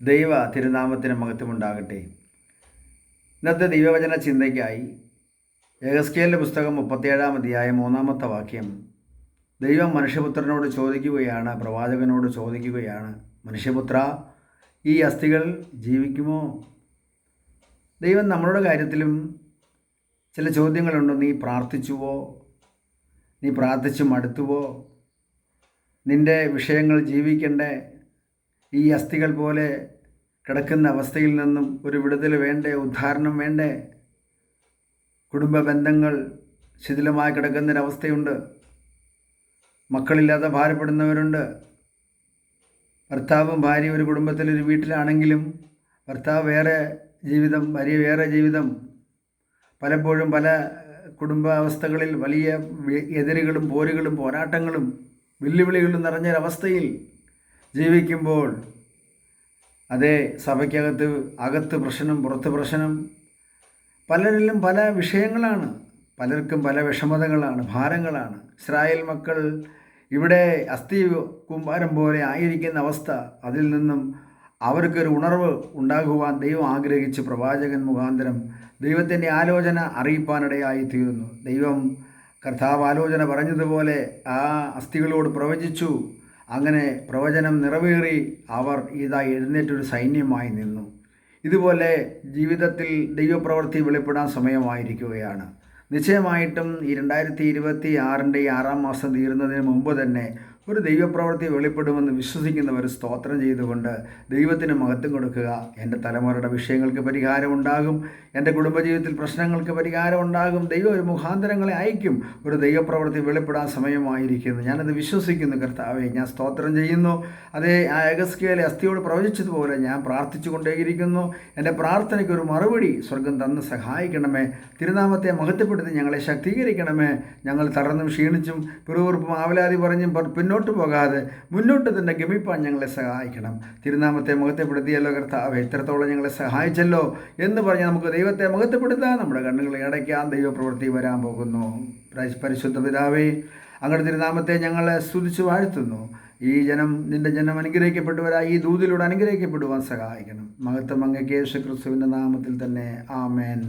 ദൈവ തിരുനാമത്തിന് മഹത്വമുണ്ടാകട്ടെ. ഇന്നത്തെ ദൈവവചന ചിന്തയ്ക്കായി യെഹെസ്കേലിൻ്റെ പുസ്തകം 37 അധ്യായം 3 വാക്യം. ദൈവം മനുഷ്യപുത്രനോട് ചോദിക്കുകയാണ്, പ്രവാചകനോട് ചോദിക്കുകയാണ്, മനുഷ്യപുത്ര, ഈ അസ്ഥികൾ ജീവിക്കുമോ? ദൈവം നമ്മളുടെ കാര്യത്തിലും ചില ചോദ്യങ്ങളുണ്ട്. നീ പ്രാർത്ഥിച്ചുവോ? നീ പ്രാർത്ഥിച്ച് മടുത്തുവോ? നിൻ്റെ വിഷയങ്ങൾ ജീവിക്കണ്ടേ? ഈ അസ്ഥികൾ പോലെ കിടക്കുന്ന അവസ്ഥയിൽ നിന്നും ഒരു വിടുതൽ വേണ്ടേ? ഉദ്ധാരണം വേണ്ടേ? കുടുംബ ബന്ധങ്ങൾ ശിഥിലമായി കിടക്കുന്നൊരവസ്ഥയുണ്ട്. മക്കളില്ലാതെ ഭാരപ്പെടുന്നവരുണ്ട്. ഭർത്താവും ഭാര്യ ഒരു കുടുംബത്തിൽ ഒരു വീട്ടിലാണെങ്കിലും ഭർത്താവ് വേറെ ജീവിതം, ഭാര്യ വേറെ ജീവിതം. പലപ്പോഴും പല കുടുംബാവസ്ഥകളിൽ വലിയ എതിരുകളും പോരുകളും പോരാട്ടങ്ങളും വെല്ലുവിളികളും നിറഞ്ഞൊരവസ്ഥയിൽ ജീവിക്കുമ്പോൾ, അതേ, അകത്ത് പ്രശ്നം, പുറത്ത് പ്രശ്നം, പലരിലും പല വിഷയങ്ങളാണ്, പലർക്കും പല വിഷമതകളാണ്, ഭാരങ്ങളാണ്. ഇസ്രായേൽ മക്കൾ ഇവിടെ അസ്ഥി കൂമ്പാരം പോലെ ആയിരിക്കുന്ന അവസ്ഥ, അതിൽ നിന്നും അവർക്കൊരു ഉണർവ് ഉണ്ടാകുവാൻ ദൈവം ആഗ്രഹിച്ച് പ്രവാചകൻ മുഖാന്തരം ദൈവത്തിൻ്റെ ആലോചന അറിയിപ്പാനിടയായി തീർന്നു. ദൈവം കർത്താവ് ആലോചന പറഞ്ഞതുപോലെ ആ അസ്ഥികളോട് പ്രവചിച്ചു. അങ്ങനെ പ്രവചനം നിറവേറി അവർ ഇതാ എഴുന്നേറ്റൊരു സൈന്യമായി നിന്നു. ഇതുപോലെ ജീവിതത്തിൽ ദൈവപ്രവൃത്തി വെളിപ്പെടാൻ സമയമായിരിക്കുകയാണ്. നിശ്ചയമായിട്ടും ഈ 2026 6 മാസം തീരുന്നതിന് മുമ്പ് തന്നെ ഒരു ദൈവപ്രവൃത്തി വെളിപ്പെടുമെന്ന് വിശ്വസിക്കുന്നവർ സ്തോത്രം ചെയ്തുകൊണ്ട് ദൈവത്തിന് മഹത്വം കൊടുക്കുക. എൻ്റെ തലമുറയുടെ വിഷയങ്ങൾക്ക് പരിഹാരം ഉണ്ടാകും. എൻ്റെ കുടുംബജീവിതത്തിൽ പ്രശ്നങ്ങൾക്ക് പരിഹാരം ഉണ്ടാകും. ദൈവം ഒരു മുഖാന്തരങ്ങളെ അയക്കും. ഒരു ദൈവപ്രവൃത്തി വെളിപ്പെടാൻ സമയമായിരിക്കുന്നു. ഞാനത് വിശ്വസിക്കുന്നു. കർത്താവെ, ഞാൻ സ്തോത്രം ചെയ്യുന്നു. അതേ, ആ യെഹെസ്കേൽ അസ്ഥിയോട് പ്രവചിച്ചതുപോലെ ഞാൻ പ്രാർത്ഥിച്ചു കൊണ്ടേയിരിക്കുന്നു. എൻ്റെ പ്രാർത്ഥനയ്ക്ക് ഒരു മറുപടി സ്വർഗം തന്ന് സഹായിക്കണമേ. തിരുനാമത്തെ മഹത്വപ്പെടുത്തി ഞങ്ങളെ ശക്തീകരിക്കണമേ. ഞങ്ങൾ തളർന്നും ക്ഷീണിച്ചും പിറുപിറുപ്പും ആവലാതി പറഞ്ഞും പിന്നോട്ട് പോകാതെ മുന്നോട്ട് തന്നെ ഗമിപ്പാൻ ഞങ്ങളെ സഹായിക്കണം. തിരുനാമത്തെ മഹത്വപ്പെടുത്തിയല്ലോ കർത്താവ്, എത്രത്തോളം ഞങ്ങളെ സഹായിച്ചല്ലോ എന്ന് പറഞ്ഞ് നമുക്ക് ദൈവത്തെ മഹത്വപ്പെടുത്താൻ നമ്മുടെ കണ്ണുകളെ അടയ്ക്കാൻ ദൈവപ്രവൃത്തി വരാൻ പോകുന്നു. പരിശുദ്ധ പിതാവേ, അങ്ങയുടെ തിരുനാമത്തെ ഞങ്ങളെ സ്തുതിച്ച് വാഴ്ത്തുന്നു. ഈ ജനം, നിൻ്റെ ജനം അനുഗ്രഹിക്കപ്പെട്ടവരായി ഈ ദൂതിലൂടെ അനുഗ്രഹിക്കപ്പെടുവാൻ സഹായിക്കണം. മഹത്വം അങ്ങേക്ക് യേശു ക്രിസ്തുവിൻ്റെ നാമത്തിൽ തന്നെ. ആമേൻ.